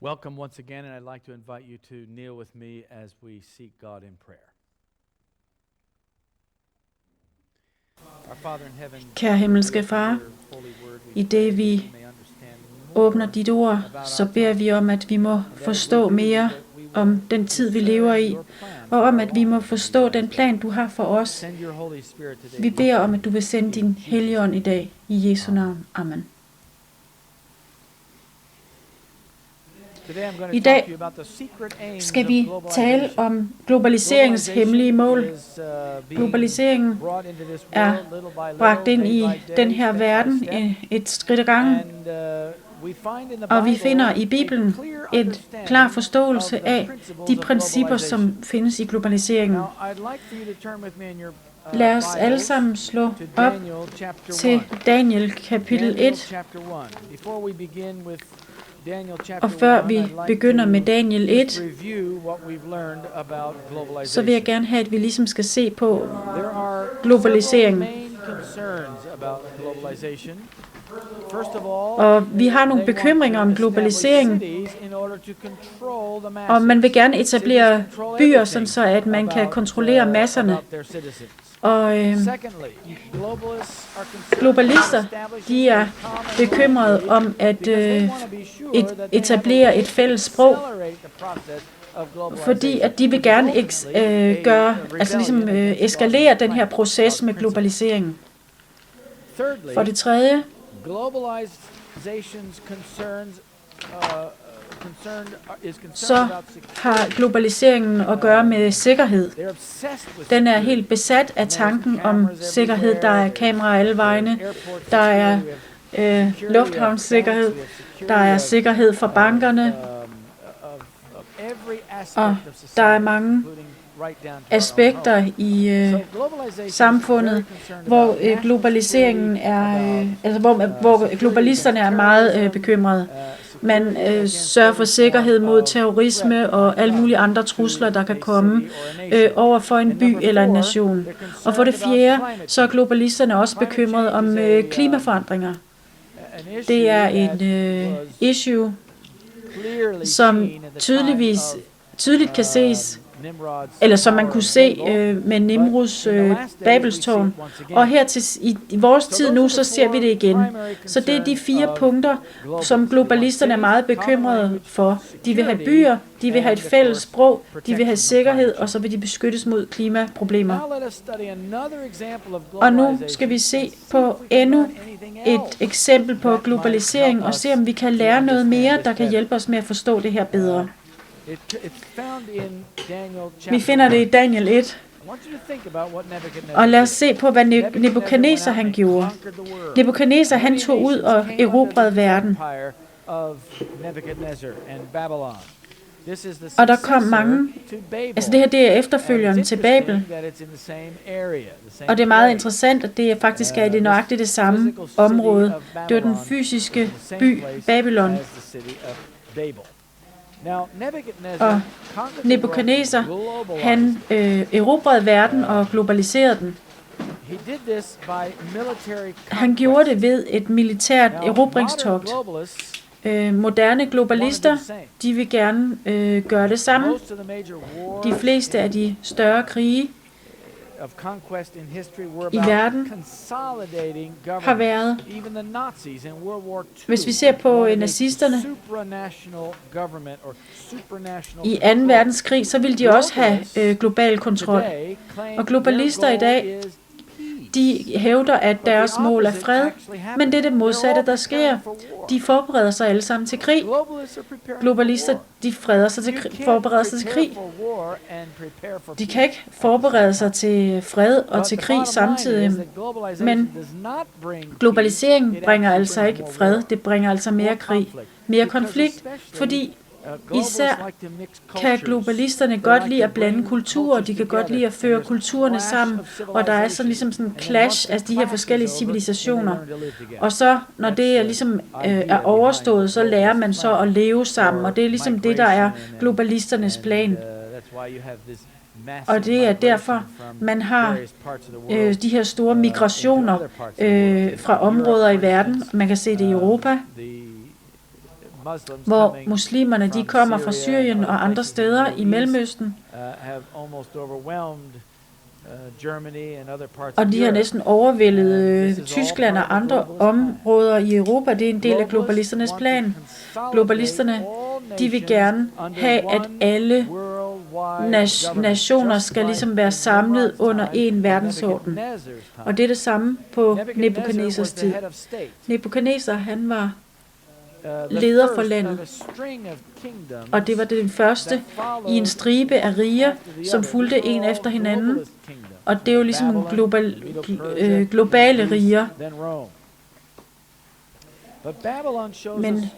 Welcome once again, and I'd like to invite you to kneel with me as we seek God in prayer. Our Father in heaven, Kære himmelske Far, i det vi åbner dit ord, så beder vi om, at vi må forstå mere om den tid, vi lever i, og om, at vi må forstå den plan, du har for os. Vi beder om, at du vil sende din hellige ånd i dag, i Jesu navn. Amen. I dag skal vi tale om globaliseringens hemmelige mål. Globaliseringen er bragt ind i den her verden et skridt ad gangen, og vi finder i Bibelen en klar forståelse af de principper, som findes i globaliseringen. Lad os alle sammen slå op til Daniel kapitel 1. Og før vi begynder med Daniel 1, så vil jeg gerne have, at vi ligesom skal se på globaliseringen. Og vi har nogle bekymringer om globaliseringen, og man vil gerne etablere byer, sådan så at man kan kontrollere masserne. Og globalister, de er bekymrede om at etablere et fælles sprog, fordi at de vil gerne eskalere den her proces med globaliseringen. For det tredje, så har globaliseringen at gøre med sikkerhed. Den er helt besat af tanken om sikkerhed. Der er kameraer alle vegne, der er lufthavnssikkerhed, der er sikkerhed for bankerne, og der er mange aspekter i samfundet, hvor globaliseringen er, hvor globalisterne er meget bekymrede. Man sørger for sikkerhed mod terrorisme og alle mulige andre trusler, der kan komme over for en by eller en nation. Og for det fjerde, så er globalisterne også bekymrede om klimaforandringer. Det er en issue, som tydeligt kan ses, eller som man kunne se med Nimrods Babelstårn. Og her i vores tid nu, så ser vi det igen. Så det er de 4 punkter, som globalisterne er meget bekymrede for. De vil have byer, de vil have et fælles sprog, de vil have sikkerhed, og så vil de beskyttes mod klimaproblemer. Og nu skal vi se på endnu et eksempel på globalisering, og se om vi kan lære noget mere, der kan hjælpe os med at forstå det her bedre. Vi finder det i Daniel 1. Og lad os se på, hvad Nebukadneser han gjorde. Nebukadneser han tog ud og erobrede verden. Og der kom mange, altså det her det er efterfølgeren til Babel. Og det er meget interessant, at det faktisk er i det nøjagtigt det samme område. Det var den fysiske by Babylon. Og Nebukadneser, han erobrede verden og globaliserede den. Han gjorde det ved et militært erobringstogt. Moderne globalister, de vil gerne gøre det samme. De fleste af de større krige i verden har været, hvis vi ser på nazisterne i 2. verdenskrig, så vil de også have global kontrol. Og globalister i dag, de hævder, at deres mål er fred, men det er det modsatte, der sker. De forbereder sig alle sammen til krig. Globalister, de forbereder sig til krig. De kan ikke forberede sig til fred og til krig samtidig. Men globaliseringen bringer altså ikke fred, det bringer altså mere krig, mere konflikt, fordi især kan globalisterne godt lide at blande kulturer, de kan godt lide at føre kulturerne sammen, og der er sådan ligesom sådan en clash af de her forskellige civilisationer. Og så, når det ligesom er overstået, så lærer man så at leve sammen, og det er ligesom det, der er globalisternes plan. Og det er derfor, man har de her store migrationer fra områder i verden. Man kan se det i Europa. hvor muslimerne de kommer fra Syrien og andre steder i Mellemøsten, og de har næsten overvældet Tyskland og andre områder i Europa. Det er en del af globalisternes plan. Globalisterne, de vil gerne have, at alle nationer skal ligesom være samlet under en verdensorden. Og det er det samme på Nebukadnesars tid. Nebukadnesar, han var leder for landet, og det var den første i en stribe af riger, som fulgte en efter hinanden, og det er jo ligesom globale riger. Men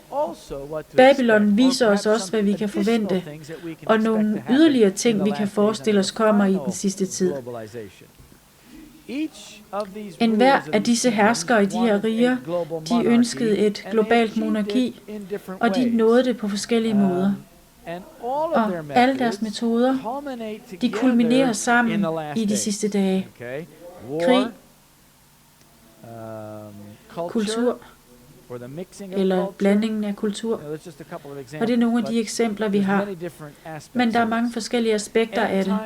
Babylon viser os også, hvad vi kan forvente, og nogle yderligere ting, vi kan forestille os, kommer i den sidste tid. En hver af disse herskere i de her riger, de ønskede et globalt monarki, og de nåede det på forskellige måder. Og alle deres metoder, de kulminerer sammen i de sidste dage. Krig, kultur, eller blandingen af kultur. Og det er nogle af de eksempler, vi har. Men der er mange forskellige aspekter af det.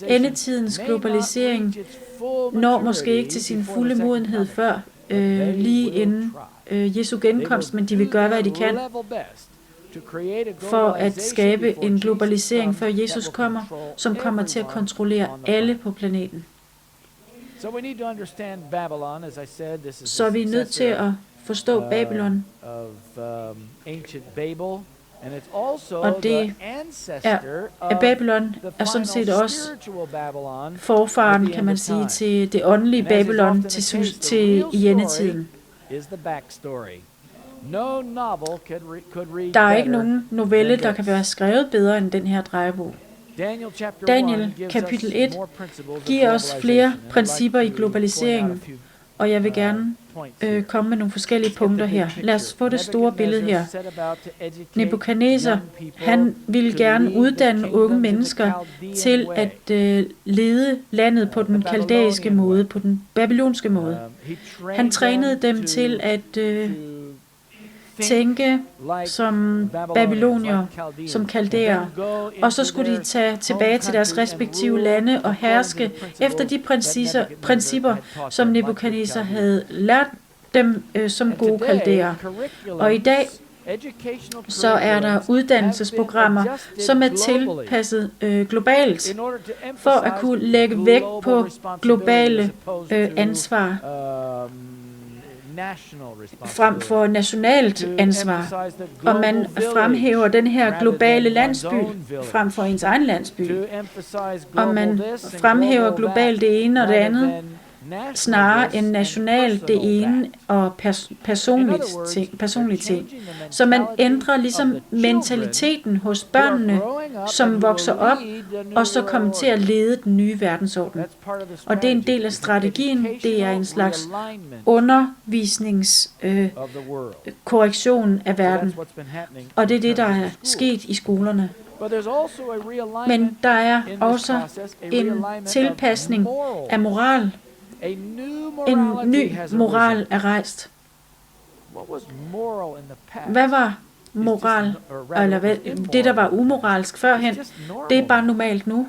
Endetidens globalisering når måske ikke til sin fulde modenhed før lige inden Jesu genkomst, men de vil gøre, hvad de kan for at skabe en globalisering, før Jesus kommer, som kommer til at kontrollere alle på planeten. Så vi er nødt til at forstå Babylon, og det er Babylon er sådan set også forfaren, kan man sige, til det åndelige Babylon til i endetiden. Der er ikke nogen novelle, der kan være skrevet bedre end den her drejebog. Daniel kapitel 1 giver os flere principper i globaliseringen, og jeg vil gerne komme med nogle forskellige punkter her. Lad os få det store billede her. Nebukadnesar, han ville gerne uddanne unge mennesker til at lede landet på den kaldæiske måde, på den babylonske måde. Han trænede dem til at tænke som babylonier, som kaldæer, og så skulle de tage tilbage til deres respektive lande og herske efter de principper, som Nebukadnesar havde lært dem som gode kaldæer. Og i dag så er der uddannelsesprogrammer, som er tilpasset globalt, for at kunne lægge vægt på globale ansvar frem for nationalt ansvar. Og man fremhæver den her globale landsby frem for ens egen landsby. Og man fremhæver globalt det ene og det andet, snarere end nationalt det ene og personlige ting. Så man ændrer ligesom mentaliteten hos børnene, som vokser op, og så kommer til at lede den nye verdensorden. Og det er en del af strategien. Det er en slags undervisningskorrektion af verden. Og det er det, der er sket i skolerne. Men der er også en tilpasning af moral. En ny moral er rejst. Hvad var moral, eller det, der var umoralsk førhen, det er bare normalt nu.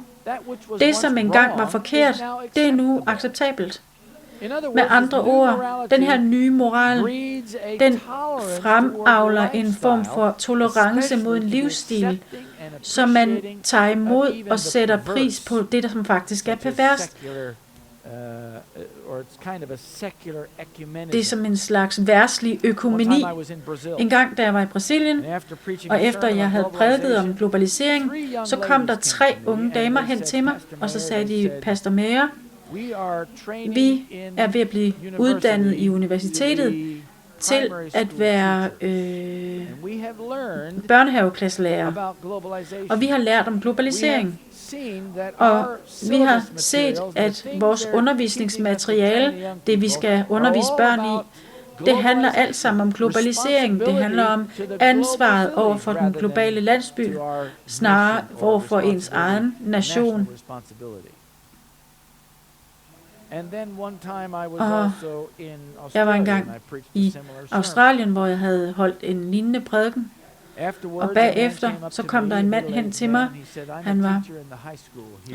Det, som engang var forkert, det er nu acceptabelt. Med andre ord, den her nye moral, den fremavler en form for tolerance mod en livsstil, så man tager imod og sætter pris på det, der som faktisk er perverst. Det er som en slags verdslig økumeni. En gang, da jeg var i Brasilien, og efter jeg havde prædiket om globalisering, så kom der 3 unge damer hen til mig, og så sagde de, Pastor Meyer, vi er ved at blive uddannet i universitetet til at være børnehaveklasselærer. Og vi har lært om globalisering. Og vi har set, at vores undervisningsmateriale, det vi skal undervise børn i, det handler alt sammen om globalisering. Det handler om ansvaret over for den globale landsby, snarere over for ens egen nation. Og jeg var engang i Australien, hvor jeg havde holdt en lignende prædiken. Og bagefter, så kom der en mand hen til mig. Han var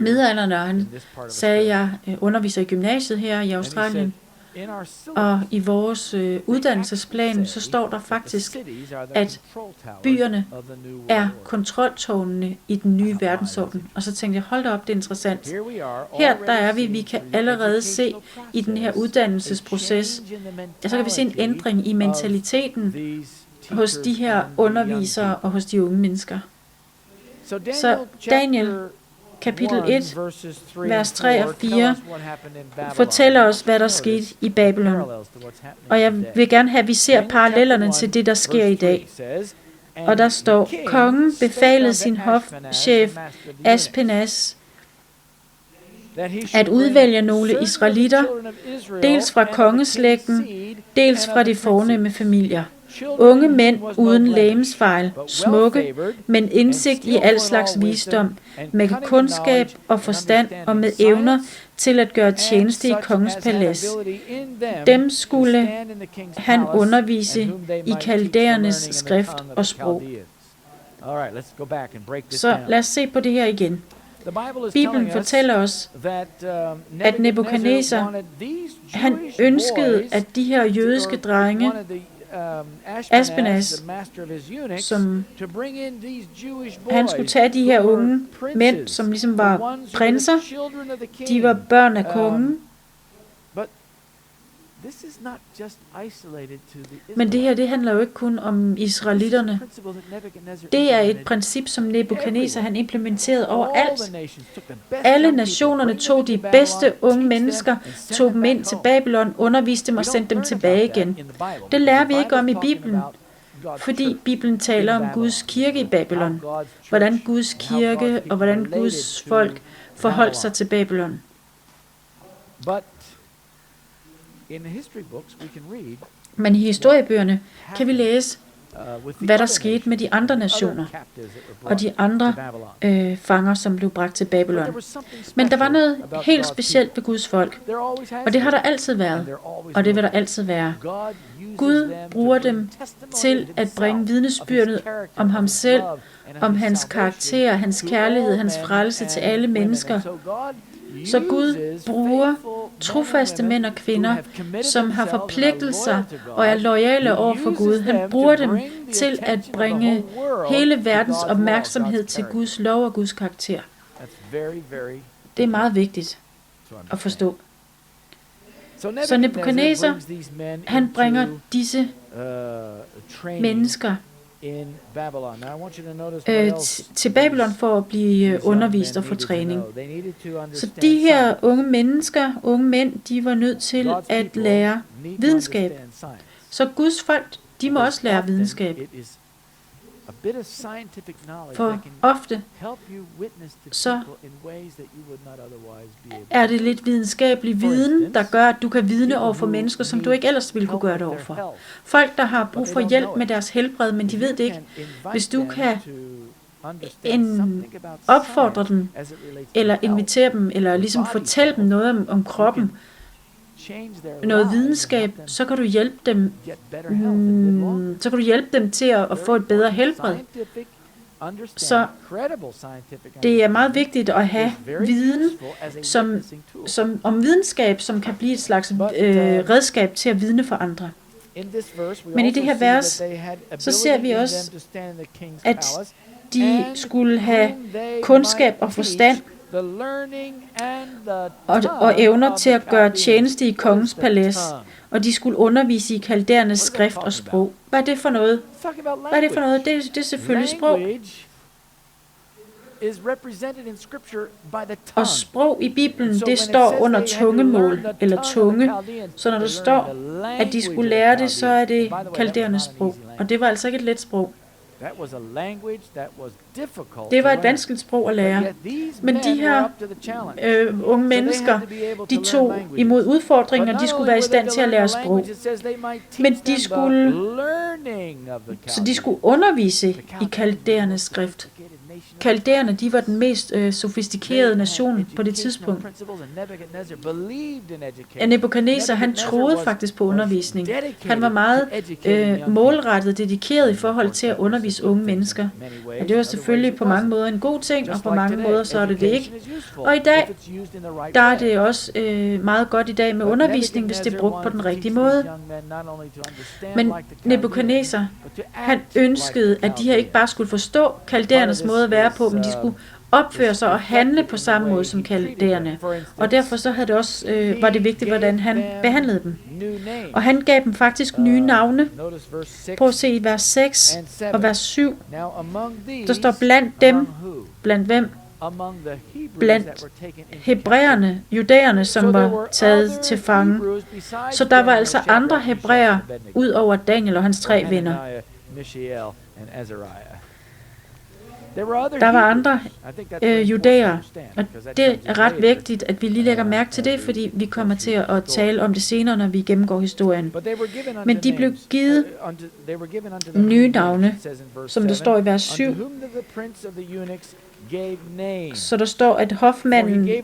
midaldrende, og han sagde, at jeg underviser i gymnasiet her i Australien. Og i vores uddannelsesplan, så står der faktisk, at byerne er kontroltårnene i den nye verdensorden. Og så tænkte jeg, hold da op, det er interessant. Her der er vi kan allerede se i den her uddannelsesproces, så kan vi se en ændring i mentaliteten hos de her undervisere og hos de unge mennesker. Så Daniel, kapitel 1, vers 3 og 4, fortæller os, hvad der skete i Babylon. Og jeg vil gerne have, at vi ser parallellerne til det, der sker i dag. Og der står, kongen befalede sin hofchef Aspenas at udvælge nogle israelitter, dels fra kongeslægten, dels fra de fornemme familier. Unge mænd uden legemsfejl, smukke, men indsigt i al slags visdom, med kundskab og forstand og med evner til at gøre tjeneste i kongens palads. Dem skulle han undervise i kaldæernes skrift og sprog. Så lad os se på det her igen. Bibelen fortæller os, at Nebukadnesar, han ønskede, at de her jødiske drenge, Aspenas, som han skulle tage de her unge mænd, som ligesom var prinser, de var børn af kongen. Men det her, det handler jo ikke kun om israelitterne. Det er et princip, som Nebukadnesar han implementerede overalt. Alle nationerne tog de bedste unge mennesker, tog dem ind til Babylon, underviste dem og sendte dem tilbage igen. Det lærer vi ikke om i Bibelen, fordi Bibelen taler om Guds kirke i Babylon. Hvordan Guds kirke og hvordan Guds folk forholdt sig til Babylon. Men i historiebøgerne kan vi læse, hvad der skete med de andre nationer og de andre fanger, som blev bragt til Babylon. Men der var noget helt specielt ved Guds folk, og det har der altid været, og det vil der altid være. Gud bruger dem til at bringe vidnesbyrdet om ham selv, om hans karakter, hans kærlighed, hans frelse til alle mennesker. Så Gud bruger trofaste mænd og kvinder, som har forpligtelser og er loyale over for Gud. Han bruger dem til at bringe hele verdens opmærksomhed til Guds lov og Guds karakter. Det er meget vigtigt at forstå. Så Nebukadnesar, han bringer disse mennesker til Babylon for at blive undervist og få træning. Så de her unge mennesker, unge mænd, de var nødt til at lære videnskab. Så Guds folk, de må også lære videnskab. For ofte så er det lidt videnskabelig viden, der gør, at du kan vidne over for mennesker, som du ikke ellers ville kunne gøre det over for. Folk, der har brug for hjælp med deres helbred, men de ved det ikke. Hvis du kan opfordre dem, eller invitere dem, eller ligesom fortælle dem noget om kroppen, noget videnskab, så kan du hjælpe dem, til at få et bedre helbred. Så det er meget vigtigt at have viden om videnskab, som kan blive et slags redskab til at vidne for andre. Men i det her vers, så ser vi også, at de skulle have kundskab og forstand, og evner til at gøre tjeneste i kongens palads, og de skulle undervise i kaldæernes skrift og sprog. Hvad er det for noget? Det er selvfølgelig sprog. Og sprog i Bibelen, det står under tungemål, eller tunge. Så når der står, at de skulle lære det, så er det kaldæernes sprog. Og det var altså ikke et let sprog. Det var et vanskeligt sprog at lære. Men de her unge mennesker, de tog imod udfordringen, og de skulle være i stand til at lære sprog. Men de skulle undervise i kaldæernes skrift. kaldæerne, de var den mest sofistikerede nation på det tidspunkt. Nebukadnesar, han troede faktisk på undervisning. Han var meget målrettet, dedikeret i forhold til at undervise unge mennesker. Og det var selvfølgelig på mange måder en god ting, og på mange måder så er det det ikke. Og i dag, der er det også meget godt i dag med undervisning, hvis det er brugt på den rigtige måde. Men Nebukadnesar, han ønskede, at de her ikke bare skulle forstå kaldæernes måde at være på, men de skulle opføre sig og handle på samme måde som kaldæerne. Og derfor så havde det også, var det vigtigt, hvordan han behandlede dem. Og han gav dem faktisk nye navne. Prøv at se i vers 6 og vers 7. Der står blandt dem, blandt hvem? Blandt hebræerne, judæerne, som var taget til fange. Så der var altså andre hebræer, ud over Daniel og hans 3 venner. Der var andre judæer, og det er ret vigtigt, at vi lige lægger mærke til det, fordi vi kommer til at tale om det senere, når vi gennemgår historien. Men de blev givet nye navne, som der står i vers 7. Så der står, at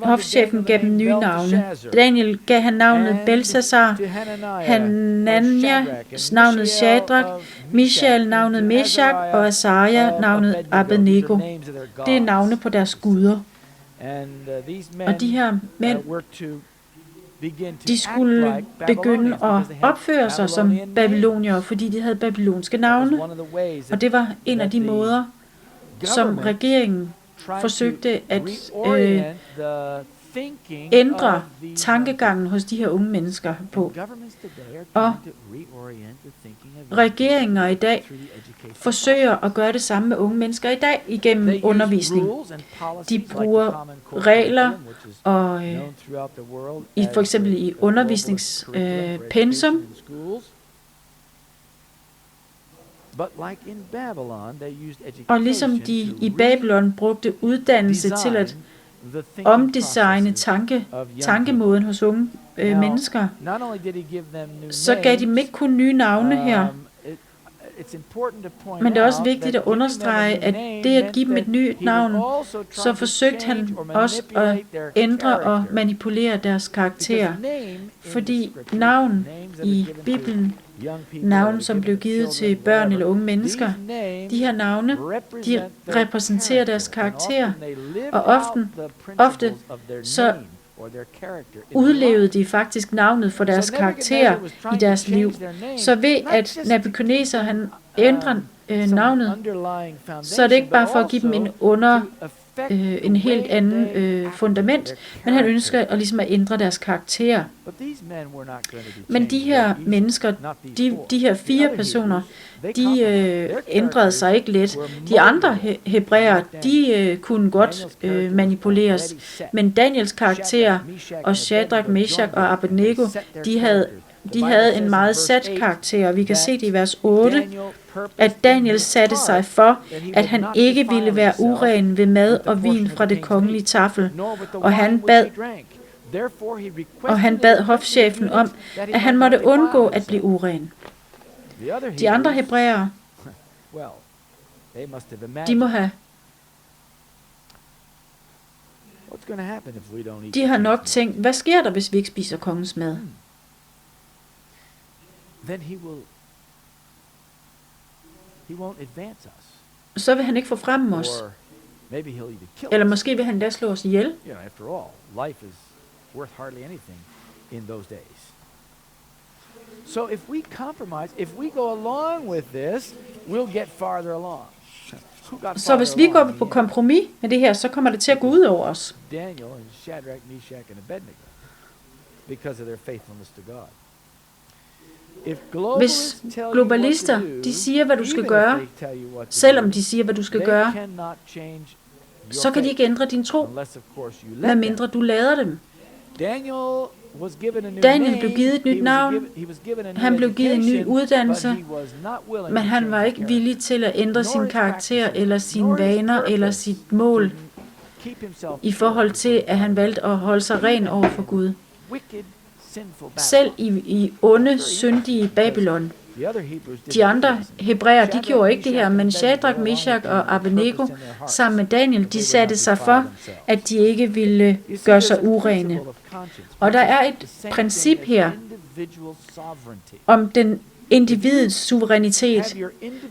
hofchefen gav dem nye navne. Daniel gav han navnet Belshazzar, Hanania navnet Shadrach, Mishael navnet Meshach og Azaria navnet Abednego. Det er navne på deres guder. Og de her mænd, de skulle begynde at opføre sig som babylonier, fordi de havde babylonske navne. Og det var en af de måder, som regeringen forsøgte at ændre tankegangen hos de her unge mennesker på. Og regeringer i dag forsøger at gøre det samme med unge mennesker i dag igennem undervisning. De bruger regler og for eksempel i undervisningspensum. Og ligesom de i Babylon brugte uddannelse til at omdesigne tankemåden hos unge mennesker, så gav de dem ikke kun nye navne her. Men det er også vigtigt at understrege, at det at give dem et nyt navn, så forsøgte han også at ændre og manipulere deres karakter. Fordi navn i Bibelen, navn som blev givet til børn eller unge mennesker, de her navne, de repræsenterer deres karakter, og ofte så udlevede de faktisk navnet for deres karakter i deres liv. Så ved at Nebukadnesar han ændrer navnet, så er det ikke bare for at give dem en helt anden fundament, men han ønsker at ligesom at ændre deres karakter. Men de her mennesker, de her 4 personer, de ændrede sig ikke let. De andre hebræer, de kunne godt manipuleres, men Daniels karakter og Shadrach, Meshach og Abednego, de havde en meget sat karakter. Vi kan se det i vers 8, at Daniel satte sig for, at han ikke ville være uren ved mad og vin fra det kongelige tafel, og han bad hofchefen om, at han måtte undgå at blive uren. De andre hebræere, de må have de har nok tænkt, hvad sker der, hvis vi ikke spiser kongens mad? Så vil han ikke forfremme os. Eller måske vil han da slå os ihjel. So if we compromise, if we go along with this, we'll get farther along. Så hvis vi går på kompromis med det her, så kommer det til at gå ud over os. Daniel and Shadrach, Meshach and Abednego, because of their faithfulness to God. Hvis globalister, de siger, hvad du skal gøre, selvom de siger, hvad du skal gøre, så kan de ikke ændre din tro, medmindre du lader dem. Daniel blev givet et nyt navn, han blev givet en ny uddannelse, men han var ikke villig til at ændre sin karakter, eller sine vaner, eller sit mål, i forhold til, at han valgte at holde sig ren over for Gud. Selv i onde, syndige Babylon, De andre hebræer, de gjorde ikke det her, men Shadrach, Meshach og Abednego sammen med Daniel, de satte sig for, at de ikke ville gøre sig urene. Og der er et princip her om den individets suverænitet.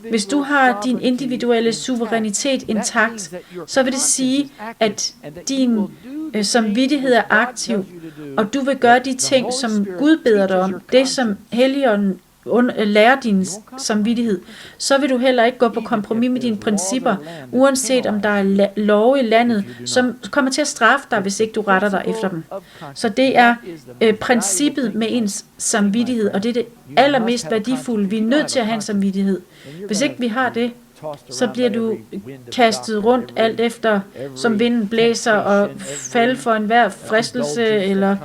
Hvis du har din individuelle suverænitet intakt, så vil det sige, at din samvittighed er aktiv, og du vil gøre de ting, som Gud beder dig om, det som Helligånden lærer din samvittighed, så vil du heller ikke gå på kompromis med dine principper, uanset om der er lov i landet, som kommer til at straffe dig, hvis ikke du retter dig efter dem. Så det er princippet med ens samvittighed, og det er det allermest værdifulde. Vi er nødt til at have en samvittighed. Hvis ikke vi har det, så bliver du kastet rundt alt efter, som vinden blæser, og falde for enhver fristelse eller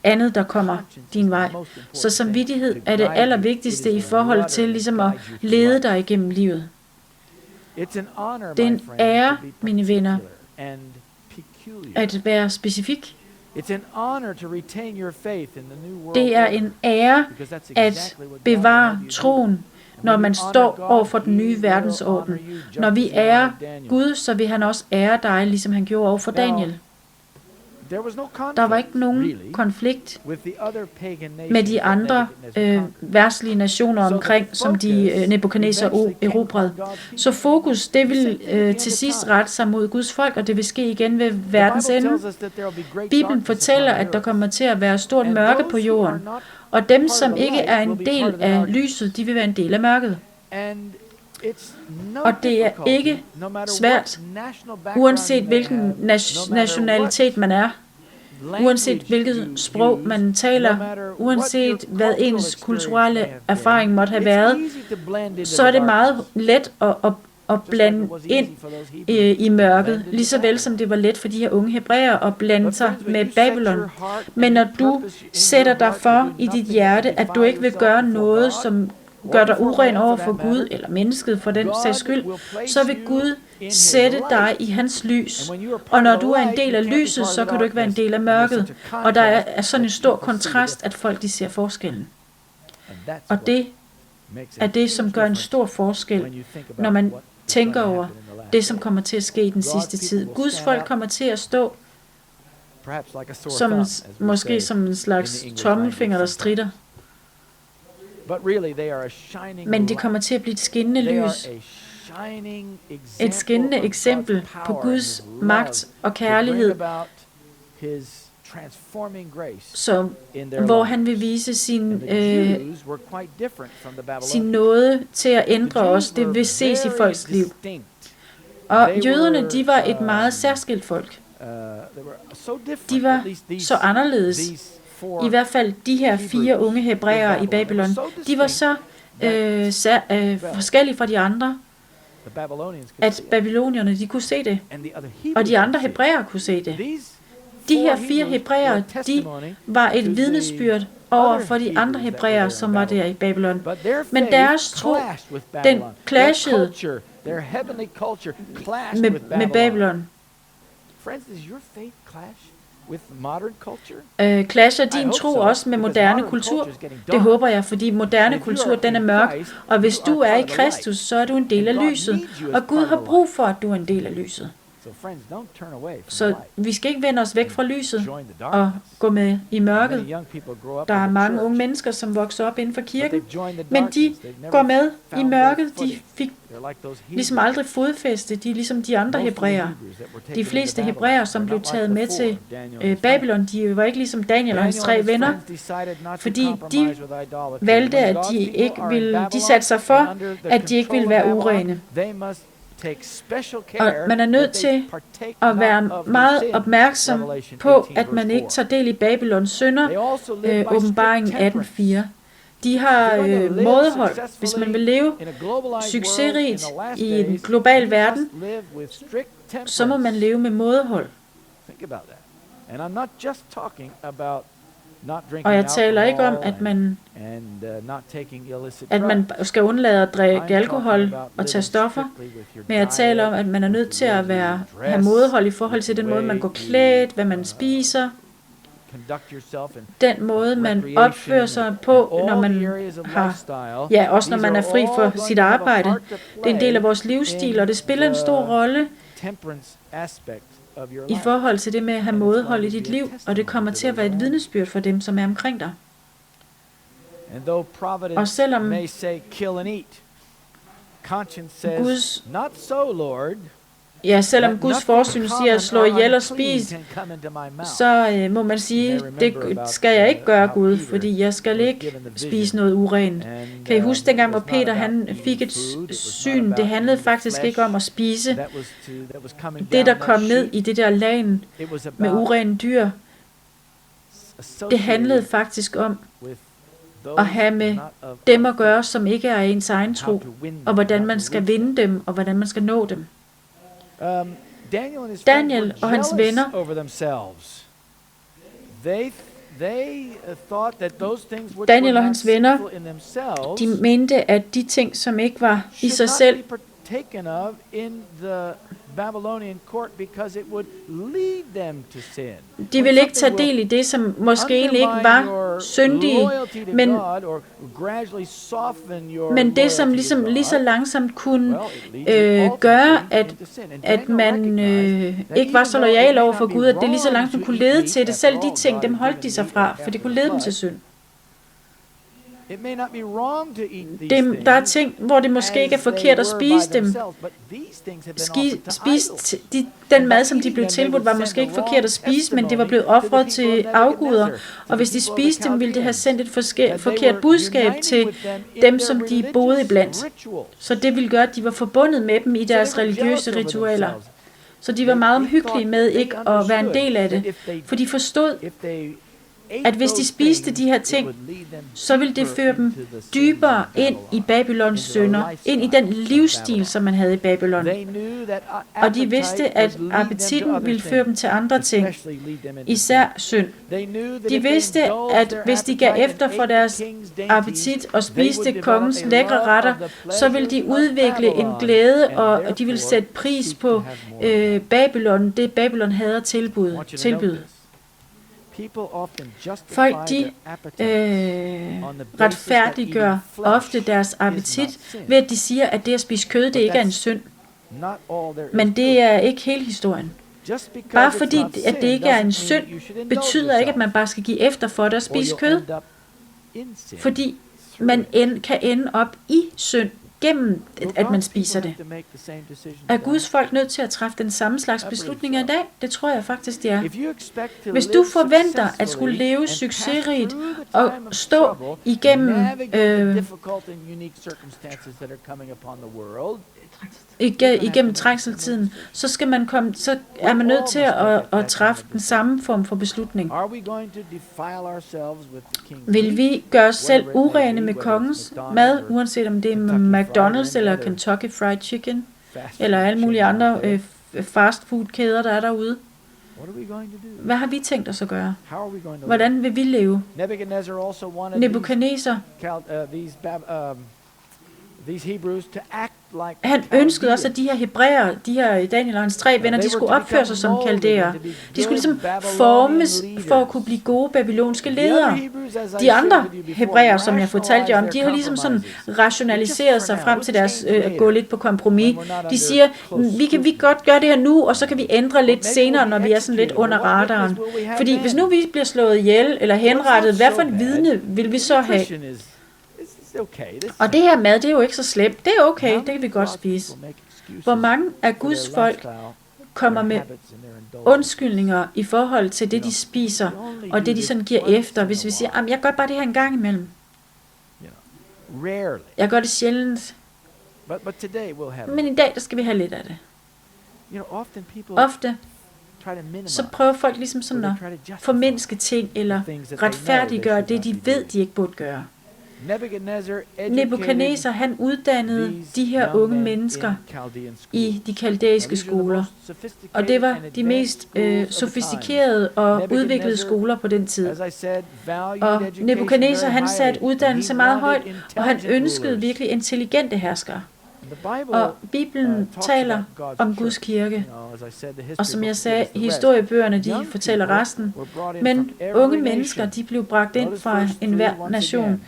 andet, der kommer din vej. Så samvittighed er det allervigtigste i forhold til ligesom at lede dig igennem livet. Det er en ære, mine venner, at være specifik. Det er en ære at bevare troen, når man står over for den nye verdensorden. Når vi ærer Gud, så vil han også ære dig, ligesom han gjorde over for Daniel. Der var ikke nogen konflikt med de andre verdslige nationer omkring, som de Nebukadnesar erobrede. Så fokus, det vil til sidst rette sig mod Guds folk, og det vil ske igen ved verdens ende. Bibelen fortæller, at der kommer til at være stort mørke på jorden, og dem, som ikke er en del af lyset, de vil være en del af mørket. Og det er ikke svært, uanset hvilken nationalitet man er, uanset hvilket sprog man taler, uanset hvad ens kulturelle erfaring måtte have været, så er det meget let at blande ind i mørket, lige så vel som det var let for de her unge hebræere at blande sig med Babylon. Men når du sætter dig for i dit hjerte, at du ikke vil gøre noget, som gør dig uren over for Gud, eller mennesket for den sags skyld, så vil Gud sætte dig i hans lys. Og når du er en del af lyset, så kan du ikke være en del af mørket. Og der er sådan en stor kontrast, at folk de ser forskellen. Og det er det, som gør en stor forskel, når man tænker over det, som kommer til at ske i den sidste tid. Guds folk kommer til at stå måske som en slags tommelfinger, der stritter. Men det kommer til at blive et skinnende lys. Et skinnende eksempel på Guds magt og kærlighed, hvor han vil vise sin nåde til at ændre os. Det vil ses i folks liv. Og jøderne, de var et meget særskilt folk. De var så anderledes. I hvert fald de her 4 unge hebræere i Babylon, de var så forskellige fra de andre, at babylonierne, de kunne se det, og de andre hebræere kunne se det. De her 4 hebræere, de var et vidnesbyrd over for de andre hebræere, som var der i Babylon. Men deres tro, den clashede med Babylon. Clasher din tro også med moderne kultur? Det håber jeg, fordi moderne kultur, den er mørk, og hvis du er i Kristus, så er du en del af lyset, og Gud har brug for, at du er en del af lyset. Så vi skal ikke vende os væk fra lyset og gå med i mørket. Der er mange unge mennesker, som vokser op inden for kirken, men de går med i mørket. De fik ligesom aldrig fodfæste. De er ligesom de andre hebræere. De fleste hebræere, som blev taget med til Babylon, de var ikke ligesom Daniel og hans 3 venner, fordi de valgte, at de satte sig for, at de ikke ville være urene. Og man er nødt til at være meget opmærksom på, at man ikke tager del i Babylons synder, åbenbaringen 18:4. De har mådehold. Hvis man vil leve succesrigt i en global verden, så må man leve med mådehold. Og jeg taler ikke om, at man skal undlade at drikke alkohol og tage stoffer, men jeg taler om, at man er nødt til at have mådehold i forhold til den måde, man går klædt, hvad man spiser. den måde, man opfører sig på, når man har, ja, også når man er fri for sit arbejde. Det er en del af vores livsstil, og det spiller en stor rolle i forhold til det med at have mådehold i dit liv, og det kommer til at være et vidnesbyrd for dem, som er omkring dig. Og selvom Guds, selvom Guds forsyn siger at slå ihjel og spise, så må man sige, det skal jeg ikke gøre, Gud, fordi jeg skal ikke spise noget urent. Kan I huske dengang, hvor Peter han fik et syn? Det handlede faktisk ikke om at spise det, der kom ned i det der lagen med urene dyr. Det handlede faktisk om at have med dem at gøre, som ikke er ens egen tro, og hvordan man skal vinde dem, og hvordan man skal nå dem. Daniel og hans venner, de mente, at de ting, som ikke var i sig selv, de ville ikke tage del i det, som måske egentlig ikke var syndige, men det, som ligesom lige så langsomt kunne gøre, at man ikke var så loyal over for Gud, at det lige så langsomt kunne lede til det. Selv de ting, dem holdt de sig fra, for det kunne lede dem til synd. Der er ting, hvor det måske ikke er forkert at spise dem. Den mad, som de blev tilbudt, var måske ikke forkert at spise, men det var blevet ofret til afguder. Og hvis de spiste dem, ville det have sendt et forkert budskab til dem, som de boede iblandt. Så det ville gøre, at de var forbundet med dem i deres religiøse ritualer. Så de var meget omhyggelige med ikke at være en del af det. For de forstod, at hvis de spiste de her ting, så ville det føre dem dybere ind i Babylons synder, ind i den livsstil, som man havde i Babylon. Og de vidste, at appetitten ville føre dem til andre ting, især synd. De vidste, at hvis de gav efter for deres appetit og spiste kongens lækre retter, så ville de udvikle en glæde, og de ville sætte pris på Babylon, det Babylon havde at tilbyde. Folk, de retfærdiggør ofte deres appetit ved, at de siger, at det at spise kød, det ikke er en synd. Men det er ikke hele historien. Bare fordi, at det ikke er en synd, betyder ikke, at man bare skal give efter for det at spise kød. Fordi man kan ende op i synd gennem, at man spiser det. Er Guds folk nødt til at træffe den samme slags beslutninger i dag? Det tror jeg faktisk, det er. Hvis du forventer at skulle leve succesrigt og stå igennem trængseltiden, så er man nødt til at træffe den samme form for beslutning. Vil vi gøre os selv urene med kongens mad, uanset om det er McDonald's eller Kentucky Fried Chicken, eller alle mulige andre fastfood-kæder, der er derude? Hvad har vi tænkt os at gøre? Hvordan vil vi leve? Nebukadneser, han ønskede også, at de her hebræere, de her Daniel og hans 3 venner, de skulle opføre sig som kaldæer. De skulle ligesom formes for at kunne blive gode babylonske ledere. De andre hebræere, som jeg fortalte jer om, de har ligesom sådan rationaliseret sig frem til deres gå lidt på kompromis. De siger, vi kan godt gøre det her nu, og så kan vi ændre lidt senere, når vi er sådan lidt under radaren. Fordi hvis nu vi bliver slået ihjel eller henrettet, hvad for en vidne vil vi så have? Og det her mad, det er jo ikke så slemt. Det er okay, det kan vi godt spise. Hvor mange af Guds folk kommer med undskyldninger i forhold til det, de spiser, og det, de sådan giver efter, hvis vi siger, jeg gør bare det her en gang imellem. Jeg gør det sjældent. Men i dag, der skal vi have lidt af det. Ofte så prøver folk ligesom sådan at formindske ting, eller retfærdiggøre det, de ved, de ikke burde gøre. Nebukadneser, han uddannede de her unge mennesker i de kaldæiske skoler. Og det var de mest sofistikerede og udviklede skoler på den tid. Og Nebukadneser, han satte uddannelse meget højt, og han ønskede virkelig intelligente herskere. Og Bibelen taler om Guds kirke. Og som jeg sagde, historiebøgerne, de fortæller resten. Men unge mennesker, de blev bragt ind fra enhver nation.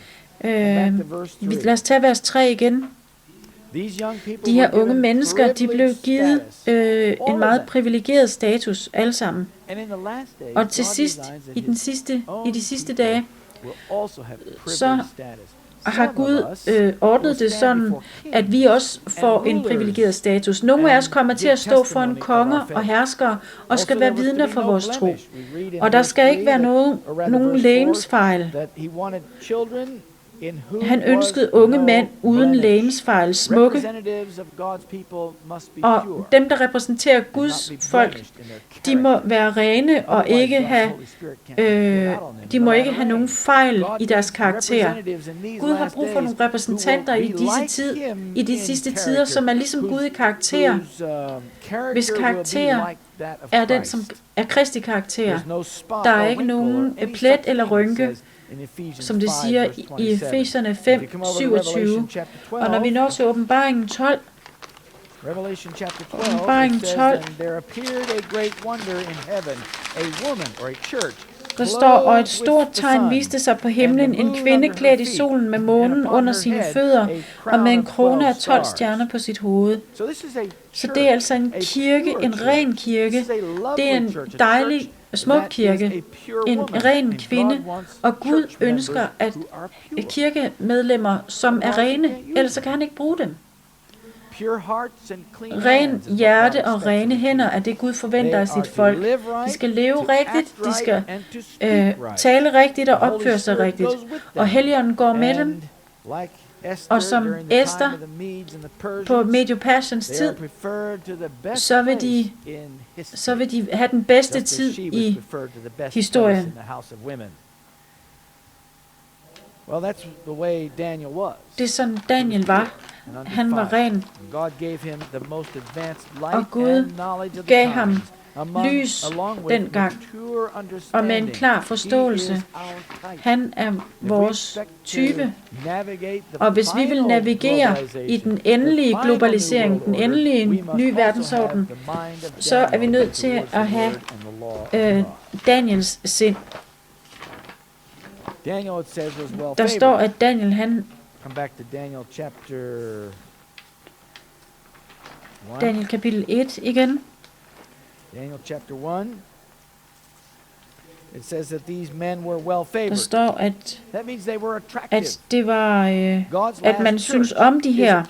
Lad os tage vers 3 igen. De her unge mennesker, de blev givet en meget privilegeret status, alle sammen. Og til sidst, i de sidste dage, så har Gud ordnet det sådan, at vi også får en privilegeret status. Nogle af os kommer til at stå for en konger og herskere og skal være vidner for vores tro. Og der skal ikke være nogen legemsfejl. Han ønskede unge mænd uden legemsfejl, smukke, og dem, der repræsenterer Guds folk, de må være rene og ikke have, de må ikke have nogen fejl i deres karakter. Gud har brug for nogle repræsentanter i de sidste tider, som er ligesom Gud i karakter, hvis karakter er den, som er Kristi karakter. Der er ikke nogen plet eller rynke, som det siger i Efeserne 5:27. Og når vi når til åbenbaringen 12, der står, og et stort tegn viste sig på himlen, en kvinde klædt i solen med månen under sine fødder, og med en krone af 12 stjerner på sit hoved. Så det er altså en kirke, en ren kirke. Det er en dejlig, smuk kirke, en ren kvinde, og Gud ønsker, at kirkemedlemmer, som er rene, ellers kan han ikke bruge dem. Ren hjerte og rene hænder er det, Gud forventer af sit folk. De skal leve rigtigt, de skal tale rigtigt og opføre sig rigtigt. Og Helligånden går med dem, og som Esther på Medo-Persians tid, så vil de have den bedste tid i historien. Det er sådan Daniel var. Han var ren, og Gud gav ham lys dengang, og med en klar forståelse. Han er vores type, og hvis vi vil navigere i den endelige globalisering, den endelige nye verdensorden, så er vi nødt til at have Daniels sind. Der står, at Daniel, han Daniel kapitel 1 igen. Daniel chapter 1. It says that these men were well favored. Der står, at det var, at man synes om de her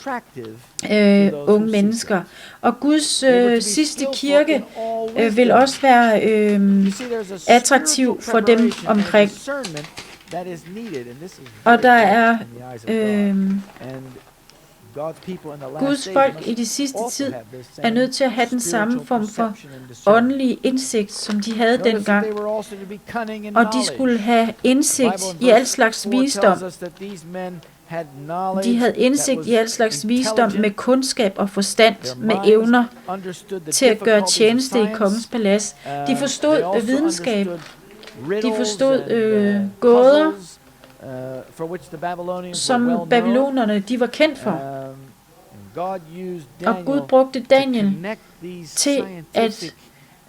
unge mennesker. Og Guds sidste kirke vil også være attraktiv for dem omkring. Og der er Guds folk i de sidste tid er nødt til at have den samme form for åndelig indsigt, som de havde dengang. Og de skulle have indsigt i al slags visdom. De havde indsigt i al slags visdom med kundskab og forstand, med evner til at gøre tjeneste i kongens palads. De forstod videnskab. De forstod gåder, som babylonerne de var kendt for. Og Gud brugte Daniel til at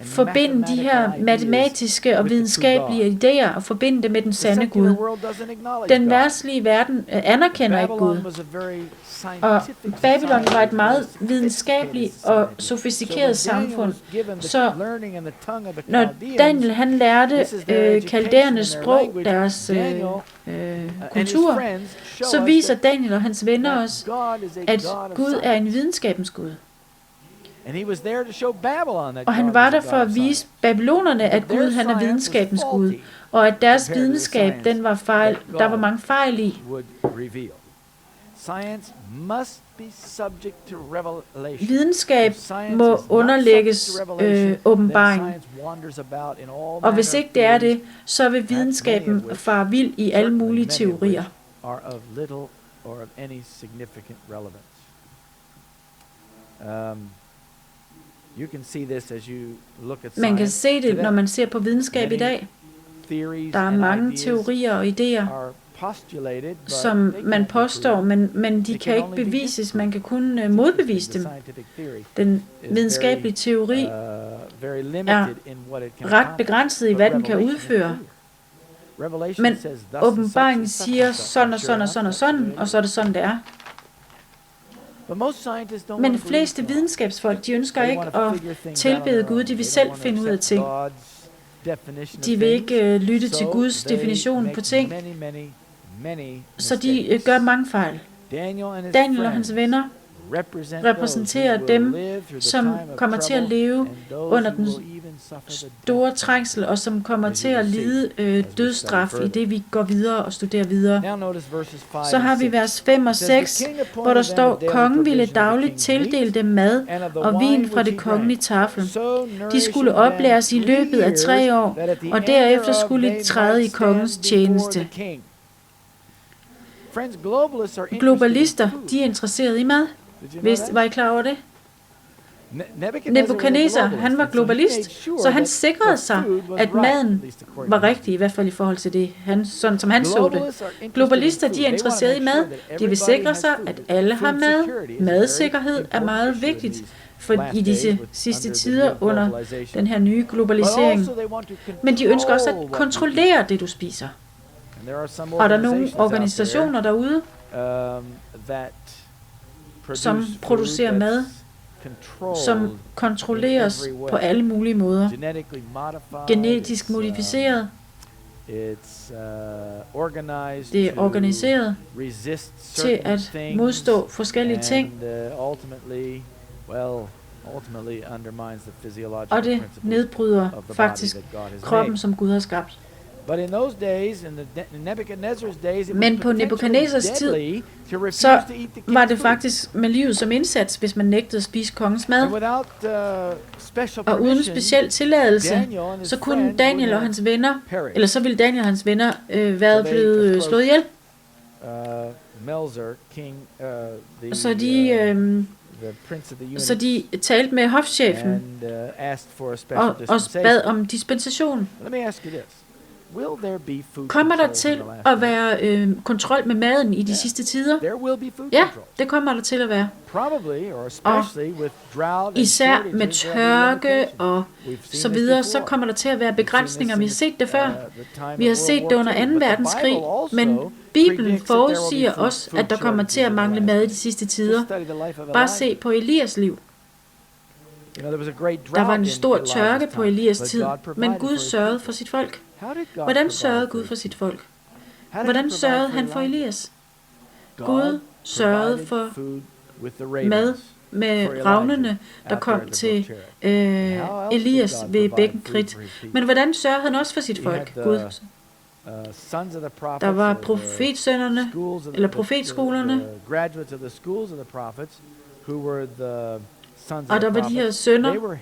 forbinde de her matematiske og videnskabelige idéer og forbinde det med den sande Gud. Den verdslige verden anerkender ikke Gud. Og Babylon var et meget videnskabeligt og sofistikeret samfund. Så når Daniel han lærte kaldæernes sprog, deres kultur, så viser Daniel og hans venner os, at Gud er en videnskabens Gud. Og han var der for at vise babylonerne, at Gud han er videnskabens Gud, og at deres videnskab, den var fejl, der var mange fejl i. Videnskab må underlægges åbenbaring. Og hvis ikke det er det, så vil videnskaben fare vild i alle mulige teorier. Man kan se det, når man ser på videnskab i dag. Der er mange teorier og idéer, som man påstår, men de kan ikke bevises. Man kan kun modbevise dem. Den videnskabelige teori er ret begrænset i, hvad den kan udføre. Men åbenbaringen siger sådan og sådan og sådan og sådan, og så er det sådan, det er. Men de fleste videnskabsfolk, de ønsker ikke at tilbede Gud, de vil selv finde ud af ting. De vil ikke lytte til Guds definition på ting, så de gør mange fejl. Daniel og hans venner repræsenterer dem, som kommer til at leve under den store trængsel, og som kommer til at lide dødsstraf i det, vi går videre og studerer videre. Så har vi vers 5 og 6, hvor der står, kongen ville dagligt tildele dem mad og vin fra det kongelige tafel. De skulle oplæres i løbet af 3 år, og derefter skulle de træde i kongens tjeneste. Globalister, de er interesserede i mad. Var I klar over det? Nebukadnesar, han var globalist, så han sikrede sig, at maden var rigtig, i hvert fald i forhold til det, sådan som han så det. Globalister, de er interesserede i mad. De vil sikre sig, at alle har mad. Madsikkerhed er meget vigtigt for i disse sidste tider under den her nye globalisering. Men de ønsker også at kontrollere det, du spiser. Og der er nogle organisationer derude, som producerer mad, som kontrolleres på alle mulige måder. Genetisk modificeret. Det er organiseret til at modstå forskellige ting. Og det nedbryder faktisk kroppen, som Gud har skabt. Men på Nebukadnesars tid, så var det faktisk med livet som indsats, hvis man nægtede at spise kongens mad. Og uden speciel tilladelse, så kunne Daniel og hans venner, eller så ville Daniel og hans venner være blevet slået ihjel. Så de talte med hofchefen og bad om dispensation. Kommer der til at være kontrol med maden i de sidste tider? Ja, det kommer der til at være. Og især med tørke og så videre, så kommer der til at være begrænsninger. Vi har set det før. Vi har set det under 2. verdenskrig, men Bibelen forudsiger også, at der kommer til at mangle mad i de sidste tider. Bare se på Elias liv. Der var en stor tørke på Elias tid, men Gud sørgede for sit folk. Hvordan sørgede Gud for sit folk? Hvordan sørgede han for Elias? Gud sørgede for mad med ravnene, der kom til Elias ved bækken Krit. Men hvordan sørgede han også for sit folk? Gud. Der var profetsønnerne, eller profetskolerne, og der var de her sønner,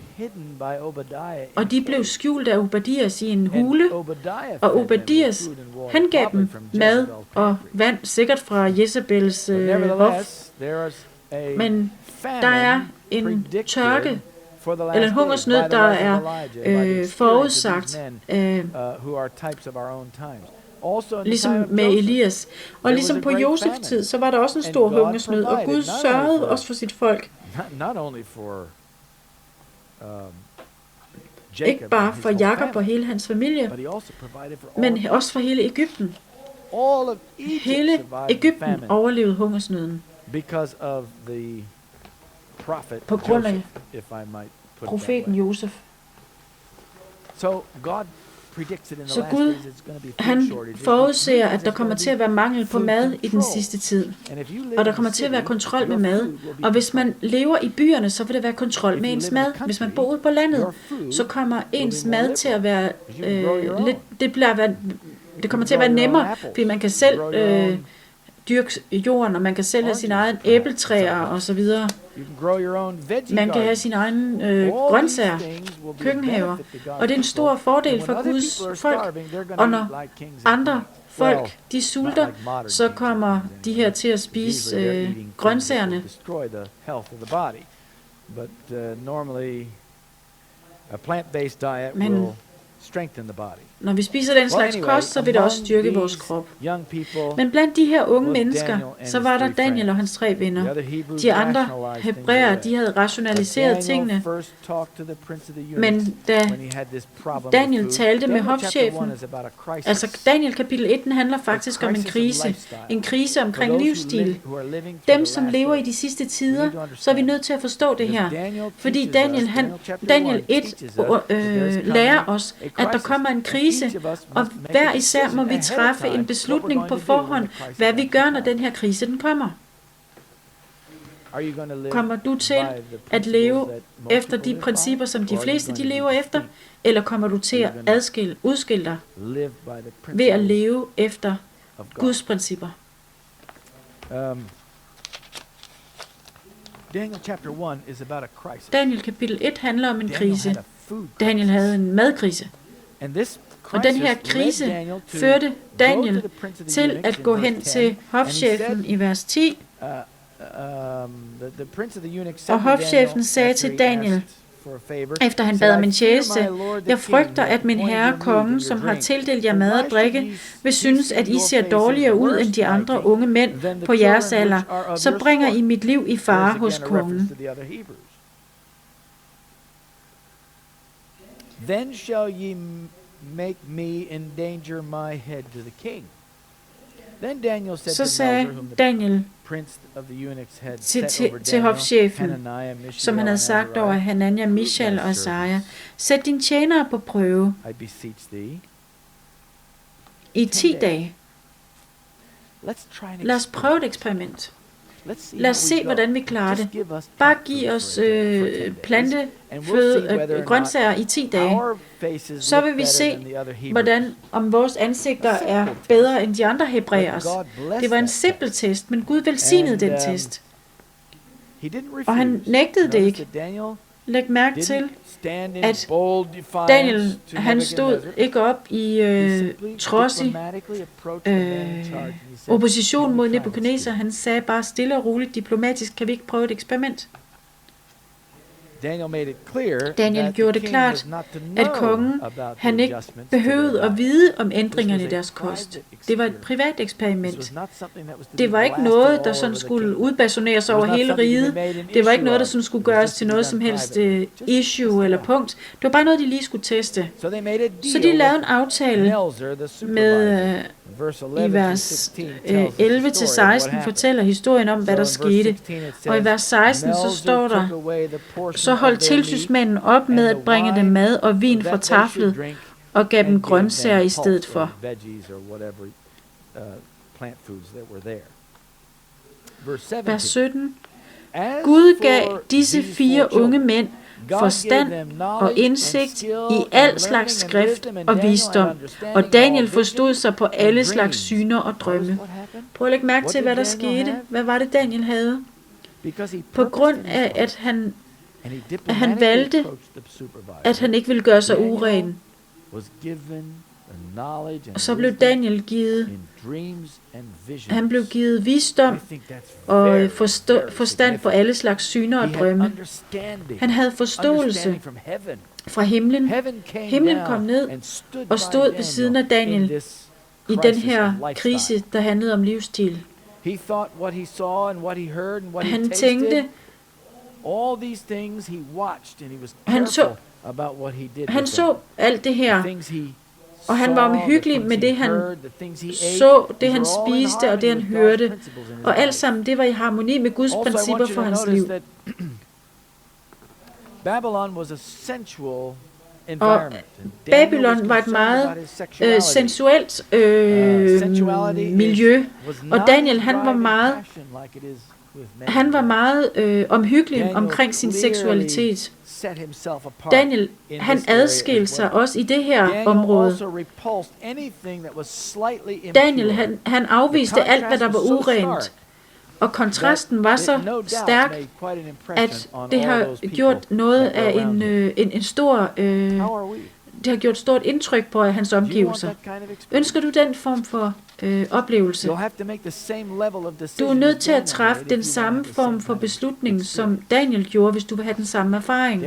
og de blev skjult af Obadias i en hule, og Obadias, han gav dem mad og vand, sikkert fra Jezebels hof. Men der er en tørke, eller en hungersnød, der er forudsagt, ligesom med Elias. Og ligesom på Josefs tid, så var der også en stor hungersnød, og Gud sørgede også for sit folk. Ikke bare for Jakob og hele hans familie, men også for hele Egypten. Hele Egypten overlevede hungersnøden på grund af profeten Josef. Så Gud, han forudser, at der kommer til at være mangel på mad i den sidste tid. Og der kommer til at være kontrol med mad. Og hvis man lever i byerne, så vil der være kontrol med ens mad. Hvis man bor ude på landet, så kommer ens mad til at være det kommer til at være nemmere, fordi man kan selv dyrke jorden, og man kan selv have sine egne æbletræer og så videre. Man kan have sine egne grøntsager, køkkenhaver, og det er en stor fordel for Guds folk. Og når andre folk, de sulter, så kommer de her til at spise grøntsagerne. Men strengthen the body. Når vi spiser den slags kost, så vil det også styrke vores krop. Young people, Men blandt de her unge mennesker, så var der Daniel og hans 3 venner. De andre hebræere, de havde rationaliseret tingene, men da Daniel talte med hofchefen, altså Daniel kapitel 1, den handler faktisk om en krise omkring livsstil. Dem, som lever i de sidste tider, så er vi nødt til at forstå det her. Fordi Daniel 1 lærer os, at der kommer en krise, og hver især må vi træffe en beslutning på forhånd, hvad vi gør, når den her krise den kommer. Kommer du til at leve efter de principper, som de fleste de lever efter, eller kommer du til at udskille dig ved at leve efter Guds principper? Daniel kapitel 1 handler om en krise. Daniel havde en madkrise. Og den her krise førte Daniel til at gå hen til hofchefen i vers 10. Og hofchefen sagde til Daniel, efter han bad om en tjeneste, jeg frygter, at min herre kongen, som har tildelt jer mad og drikke, vil synes, at I ser dårligere ud end de andre unge mænd på jeres alder, så bringer I mit liv i fare hos kongen. Then shall ye make me endanger my head to the king. Then Daniel said Så to sagde Daniel til hofchefen, som han havde sagt over Hanania, Mishael og Asaja, sæt din tjenere på prøve i 10 dage. Lad os prøve et eksperiment. Lad os se, hvordan vi klarer det. Bare giv os grøntsager i 10 dage. Så vil vi se, om vores ansigter er bedre end de andre hebræers. Det var en simpel test, men Gud velsignede den test. Og han nægtede det ikke. Læg mærke til, at Daniel, han stod ikke op i trodsig opposition mod Nebukadnesar. Han sagde bare stille og roligt, diplomatisk, kan vi ikke prøve et eksperiment? Daniel gjorde det klart, at kongen, han ikke behøvede at vide om ændringerne i deres kost. Det var et privat eksperiment. Det var ikke noget, der sådan skulle udbasuneres over hele riget. Det var ikke noget, der sådan skulle gøres til noget som helst issue eller punkt. Det var bare noget, de lige skulle teste. Så de lavede en aftale med i vers 11-16 fortæller historien om, hvad der skete. Og i vers 16 så står der, så holdt tilsynsmanden op med at bringe dem mad og vin fra taflet, og gav dem grøntsager i stedet for. Vers 17. Gud gav disse 4 unge mænd forstand og indsigt i al slags skrift og visdom, og Daniel forstod sig på alle slags syner og drømme. Prøv at lægge mærke til, hvad der skete. Hvad var det, Daniel havde? På grund af, at han valgte, at han ikke ville gøre sig uren, og så blev Daniel givet, han blev givet visdom og forstand på alle slags syner og drømme. Han havde forståelse fra himlen. Himlen kom ned og stod ved siden af Daniel i den her krise, der handlede om livsstil. Han tænkte, han så alt det her, og han var omhyggelig med det, han så, det han spiste og det han hørte. Og alt sammen, det var i harmoni med Guds principper for hans liv. Og Babylon var et meget sensuelt miljø, og Daniel, han var meget omhyggelig omkring sin seksualitet. Daniel, han adskilte sig også i det her område. Daniel, han afviste alt, hvad der var urent. Og kontrasten var så stærk, at det har gjort noget af en stor... det har gjort stort indtryk på hans omgivelser. Ønsker du den form for oplevelse? Du er nødt til at træffe den samme form for beslutning, som Daniel gjorde, hvis du vil have den samme erfaring.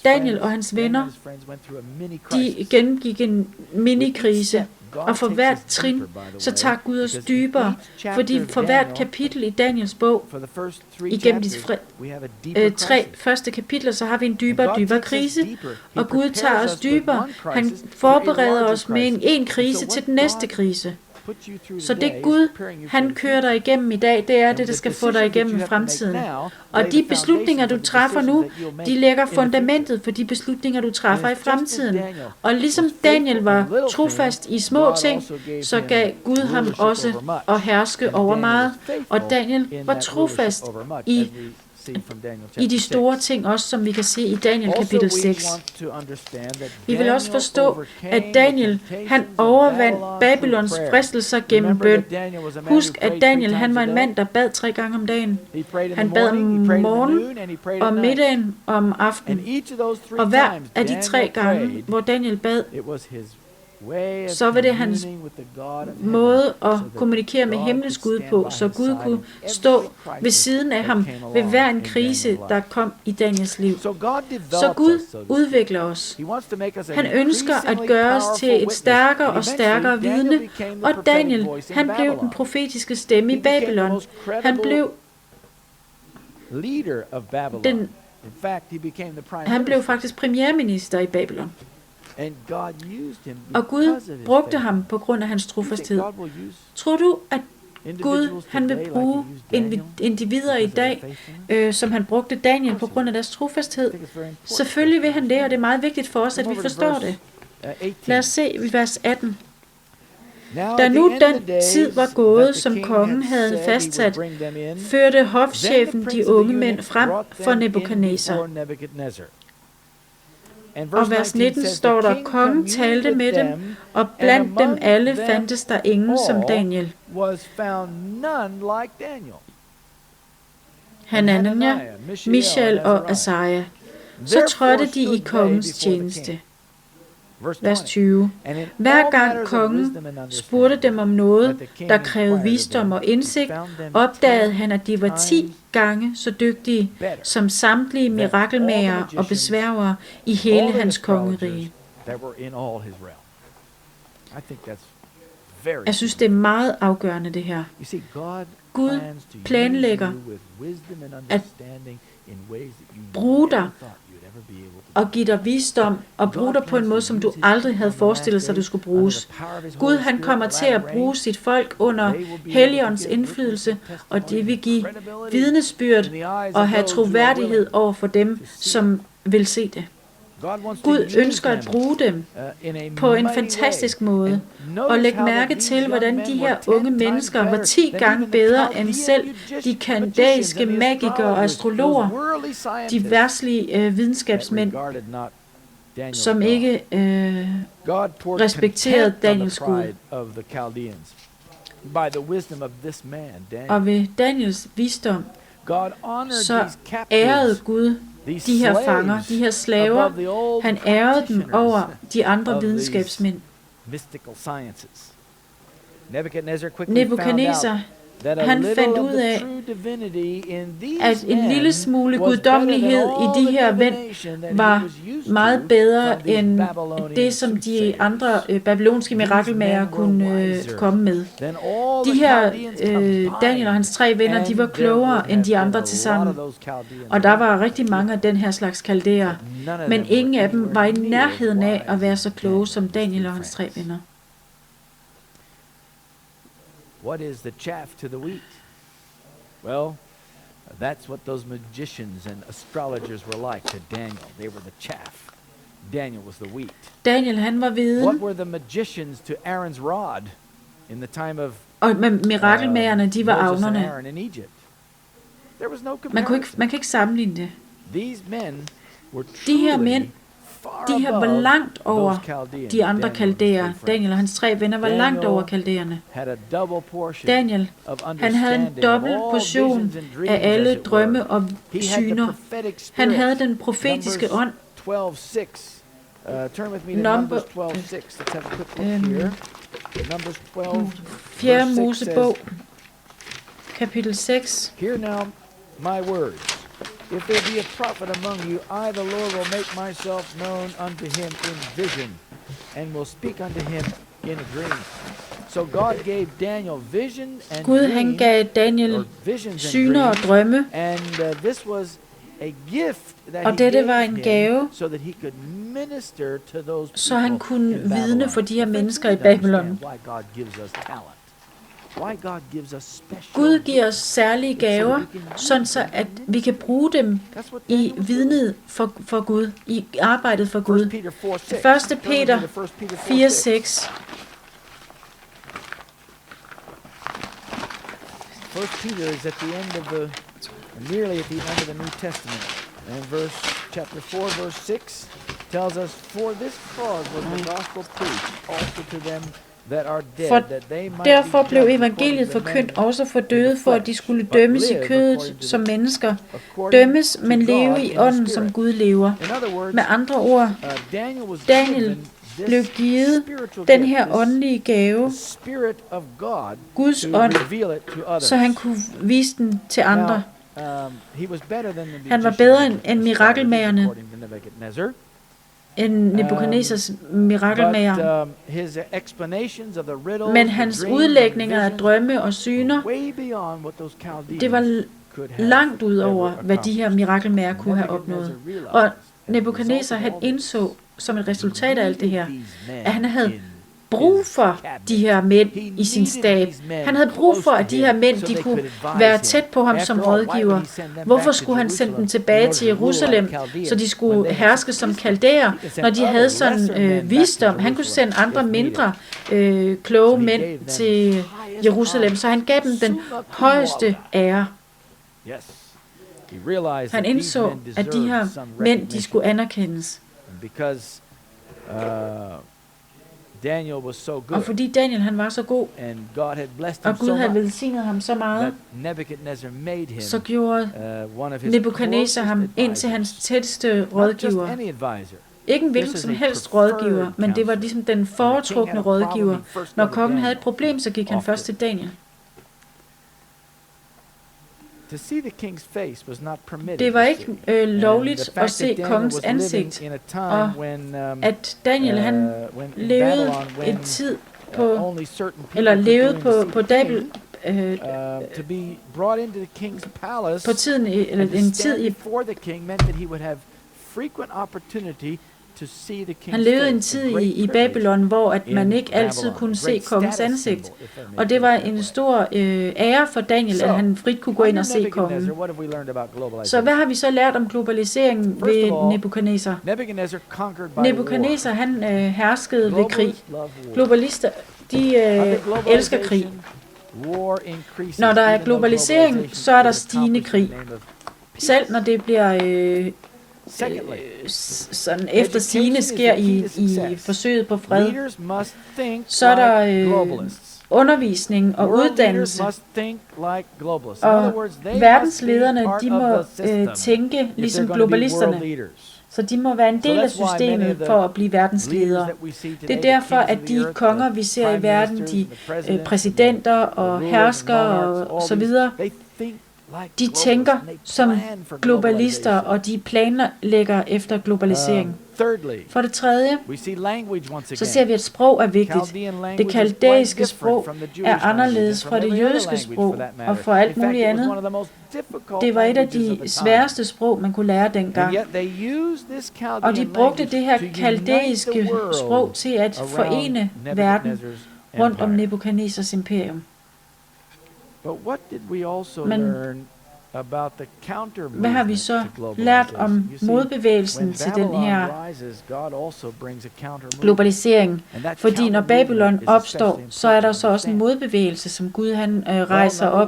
Daniel og hans venner, de gennemgik en minikrise, og for hvert trin, så tager Gud os dybere, fordi for hvert kapitel i Daniels bog, igennem de 3 første kapitler, så har vi en dybere krise, og Gud tager os dybere. Han forbereder os med en krise til den næste krise. Så det Gud, han kører dig igennem i dag, det er det, der skal få dig igennem fremtiden. Og de beslutninger, du træffer nu, de lægger fundamentet for de beslutninger, du træffer i fremtiden. Og ligesom Daniel var trofast i små ting, så gav Gud ham også at herske over meget. Og Daniel var trofast i de store ting også, som vi kan se i Daniel kapitel 6. Vi vil også forstå, at Daniel, han overvandt Babylons fristelser gennem bøn. Husk, at Daniel, han var en mand, der bad 3 gange om dagen. Han bad om morgenen, om middagen og om aftenen. Og hver af de 3 gange, hvor Daniel bad, så var det hans måde at kommunikere med himlens Gud på, så Gud kunne stå ved siden af ham ved hver en krise, der kom i Daniels liv. Så Gud udvikler os. Han ønsker at gøre os til et stærkere og stærkere vidne, og Daniel, han blev den profetiske stemme i Babylon. Han blev faktisk premierminister i Babylon. Og Gud brugte ham på grund af hans trofasthed. Tror du, at Gud, han vil bruge individer i dag, som han brugte Daniel på grund af deres trofasthed? Selvfølgelig vil han det, og det er meget vigtigt for os, at vi forstår det. Lad os se i vers 18. Da nu den tid var gået, som kongen havde fastsat, førte hofchefen de unge mænd frem for Nebukadnesar. Og vers 19 står der, kongen talte med dem, og blandt dem alle fandtes der ingen som Daniel. Hanania, Mishael og Asaja. Så trådte de i kongens tjeneste. Vers 20. Hver gang kongen spurgte dem om noget, der krævede visdom og indsigt, opdagede han, at de var 10 gange så dygtige som samtlige mirakelmagere og besværgere i hele hans kongerige. Jeg synes, det er meget afgørende, det her. Gud planlægger at bruge dig og give dig visdom og bruge dig på en måde, som du aldrig havde forestillet sig, du skulle bruges. Gud, han kommer til at bruge sit folk under Helligåndens indflydelse, og det vil give vidnesbyrd og have troværdighed over for dem, som vil se det. Gud ønsker at bruge dem på en fantastisk måde, og læg mærke til, hvordan de her unge mennesker var 10 gange bedre end selv de kandæiske magikere og astrologer, de verdslige videnskabsmænd, som ikke respekterede Daniels Gud. Og ved Daniels visdom, så ærede Gud de her fanger, de her slaver. Han ærede dem over de andre videnskabsmænd. Nebukadnesar, han fandt ud af, at en lille smule guddommelighed i de her mænd var meget bedre end det, som de andre babylonske mirakelmager kunne komme med. De her Daniel og hans 3 venner, de var klogere end de andre tilsammen. Og der var rigtig mange af den her slags kaldæer, men ingen af dem var i nærheden af at være så kloge som Daniel og hans 3 venner. What is the chaff to the wheat? Well, that's what those magicians and astrologers were like to Daniel. They were the chaff. Daniel was the wheat. Daniel, han var viden. What were the magicians to Aaron's rod in the time of og mirakelmagerne, de var avnerne. There was no comparison. Man kan ikke sammenligne det. These men were de her mænd, de her var langt over de andre kaldæer. Daniel og hans 3 venner var langt over kaldæerne. Daniel, han havde en dobbelt portion af alle drømme og syner. Han havde den profetiske ånd. Numbers 4. Mosebog, kapitel 6. Hear now my words. If there be a prophet among you, I, the Lord, will make myself known unto him in vision, and will speak unto him in a dream. So God gave Daniel vision and Gud han gav Daniel syner og drømme, and this was a gift that og he dette gave var en gave, him, so that he could minister to those så han people kunne in vidne Babylon. for de her Friends, mennesker we i need to understand Babylon. why God gives us talent. Why God gives us special Gud giver os særlige gaver, sådan så at vi kan bruge dem i vidnet for Gud, i arbejdet for Gud. 1. Peter 4:6. First Peter is at the end of nearly at the end of the New Testament. And chapter 4, verse 6 tells us, for this cause was the gospel preached also to them that are dead, that they might Derfor be blev judged evangeliet according to the forkyndt men også for døde, for at de skulle dømmes i kødet som mennesker, dømmes, men leve i ånden, som Gud lever. In other words, Med andre ord, Daniel blev givet den her åndelige gave, Guds ånd, så han kunne vise den til andre. Han var bedre end mirakelmagerne, end Nebukadnesars mirakelmager. Men hans udlægninger af drømme og syner, det var langt ud over, hvad de her mirakelmager kunne have opnået. Og Nebukadnesar, han indså som et resultat af alt det her, at han havde brug for de her mænd i sin stab. Han havde brug for, at de her mænd, de kunne være tæt på ham som rådgiver. Hvorfor skulle han sende dem tilbage til Jerusalem, så de skulle herske som kaldæer, når de havde sådan visdom? Han kunne sende andre mindre kloge mænd til Jerusalem, så han gav dem den højeste ære. Han indså, at de her mænd, de skulle anerkendes. Og fordi Daniel han var så god, og Gud havde velsignet ham så meget, så gjorde Nebukadnesar ham ind til hans tætteste rådgiver. Ikke en hvilken som helst rådgiver, men det var ligesom den foretrukne rådgiver. Når kongen havde et problem, så gik han først til Daniel. Det var ikke lovligt at se kongens ansigt, og at Daniel han levede en tid på, eller levede på på tiden, eller en tid i, han levede en tid i Babylon, hvor at man ikke altid kunne se kongens ansigt. Og det var en stor ære for Daniel, at han frit kunne gå ind og se kongen. Så hvad har vi så lært om globaliseringen ved Nebukadnesar? Nebukadnesar, han herskede ved krig. Globalister, de elsker krig. Når der er globalisering, så er der stigende krig. Selv når det bliver sådan efter sigende sker i forsøget på fred, så er der undervisning og uddannelse. Og verdenslederne, de må tænke ligesom globalisterne. Så de må være en del af systemet for at blive verdensledere. Det er derfor, at de konger, vi ser i verden, de præsidenter og herskere og så videre, de tænker som globalister, og de planlægger efter globalisering. For det tredje, så ser vi, at sprog er vigtigt. Det kaldæiske sprog er anderledes fra det jødiske sprog, og for alt muligt andet. Det var et af de sværeste sprog, man kunne lære dengang. Og de brugte det her kaldæiske sprog til at forene verden rundt om Nebukadnesars imperium. Men hvad har vi så lært om modbevægelsen til den her globalisering? Fordi når Babylon opstår, så er der så også en modbevægelse, som Gud han rejser op.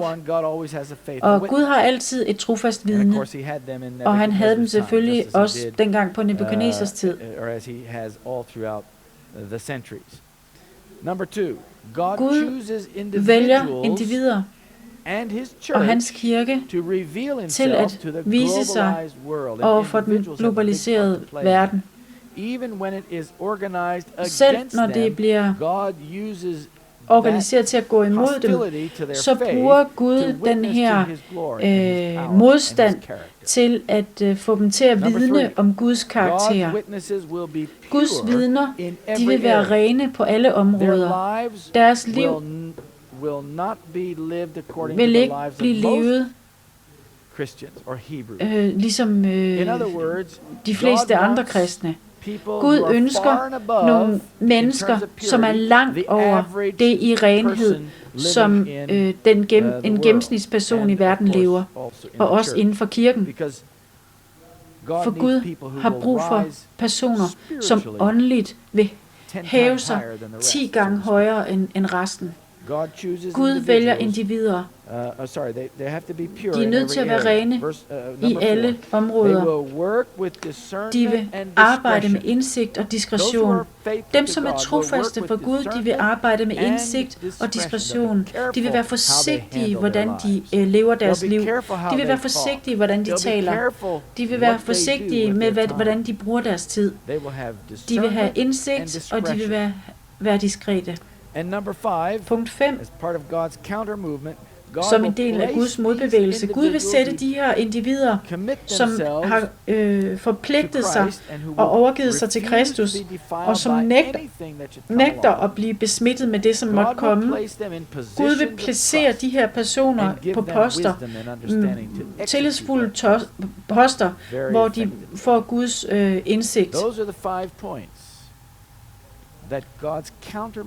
Og Gud har altid et trofast vidne, og han havde dem selvfølgelig også dengang på Nebukadnesars tid. Gud vælger individer og hans kirke til at vise sig over for den globaliserede verden. Selv når det bliver organiseret til at gå imod dem, så bruger Gud den her modstand til at få dem til at vidne om Guds karakter. Guds vidner, de vil være rene på alle områder. Deres liv vil ikke blive levet ligesom de fleste andre kristne. Gud ønsker nogle mennesker, som er langt over det i renhed, som en gennemsnitsperson i verden lever, og også inden for kirken. For Gud har brug for personer, som åndeligt vil hæve sig 10 gange højere end resten. Gud vælger individer. De er nødt til at være rene i alle områder. De vil arbejde med indsigt og diskretion. Dem, som er trofaste for Gud, de vil arbejde med indsigt og diskretion. De vil være forsigtige, hvordan de lever deres liv. De vil være forsigtige, hvordan de taler. De vil være forsigtige med, hvordan de bruger deres tid. De vil have indsigt, og de vil være diskrete. Punkt 5. Som en del af Guds modbevægelse. Gud vil sætte de her individer, som har forpligtet sig og overgivet sig til Kristus, og som nægter at blive besmittet med det, som måtte komme. Gud vil placere de her personer på poster, tillidsfulde poster, hvor de får Guds indsigt.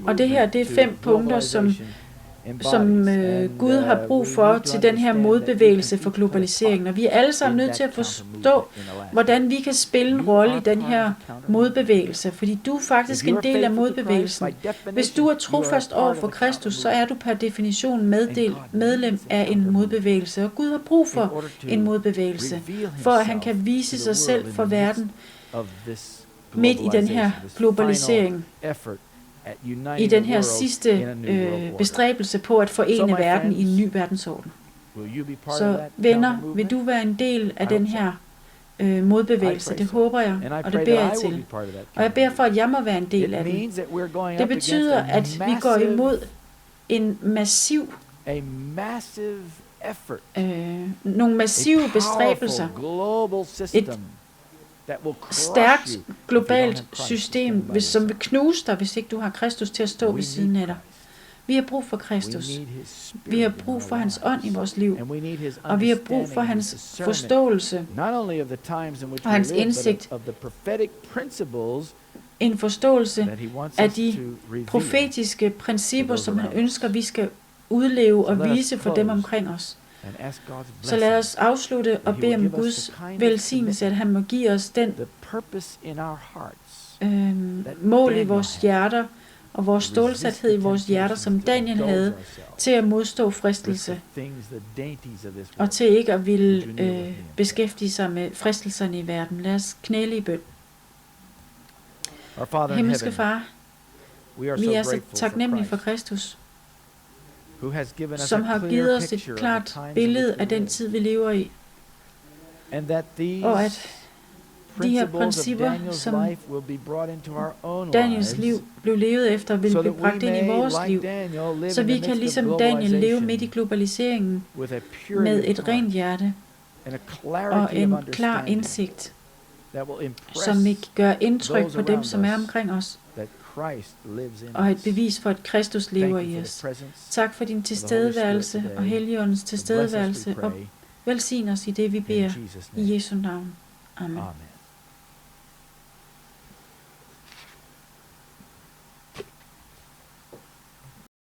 Og det her, det er 5 punkter, som Gud har brug for til den her modbevægelse for globaliseringen. Og vi er alle sammen nødt til at forstå, hvordan vi kan spille en rolle i den her modbevægelse, fordi du er faktisk en del af modbevægelsen. Hvis du er trofast over for Kristus, så er du per definition medlem af en modbevægelse. Og Gud har brug for en modbevægelse, for at han kan vise sig selv for verden midt i den her globalisering, i den her sidste bestræbelse på at forene verden i en ny verdensorden. Så venner, vil du være en del af den her modbevægelse? Det håber jeg, og det beder jeg til. Og jeg beder for, at jeg må være en del af den. Det betyder, at vi går imod en nogle massive bestræbelser, et stærkt globalt system, som vil knuse dig, hvis ikke du har Kristus til at stå ved siden af dig. Vi har brug for Kristus. Vi har brug for hans ånd i vores liv. Og vi har brug for hans forståelse og hans indsigt. En forståelse af de profetiske principper, som han ønsker, vi skal udleve og vise for dem omkring os. Så lad os afslutte og bede om Guds velsignelse, at han må give os den mål i vores hjerter, og vores stålsathed i vores hjerter, som Daniel havde, til at modstå fristelse, og til ikke at ville beskæftige sig med fristelserne i verden. Lad os knæle i bøn. Himmelske Far, vi er så taknemmelige for Kristus, som har givet os et klart billede af den tid, vi lever i. Og at de her principper, som Daniels liv blev levet efter, vil blive bragt ind i vores liv, så vi kan ligesom Daniel leve midt i globaliseringen med et rent hjerte og en klar indsigt, som vil gøre indtryk på dem, som er omkring os, og et bevis for, at Kristus lever i os. Tak for din tilstedeværelse og Helligåndens tilstedeværelse, og velsign os i det, vi beder i Jesu navn. Amen.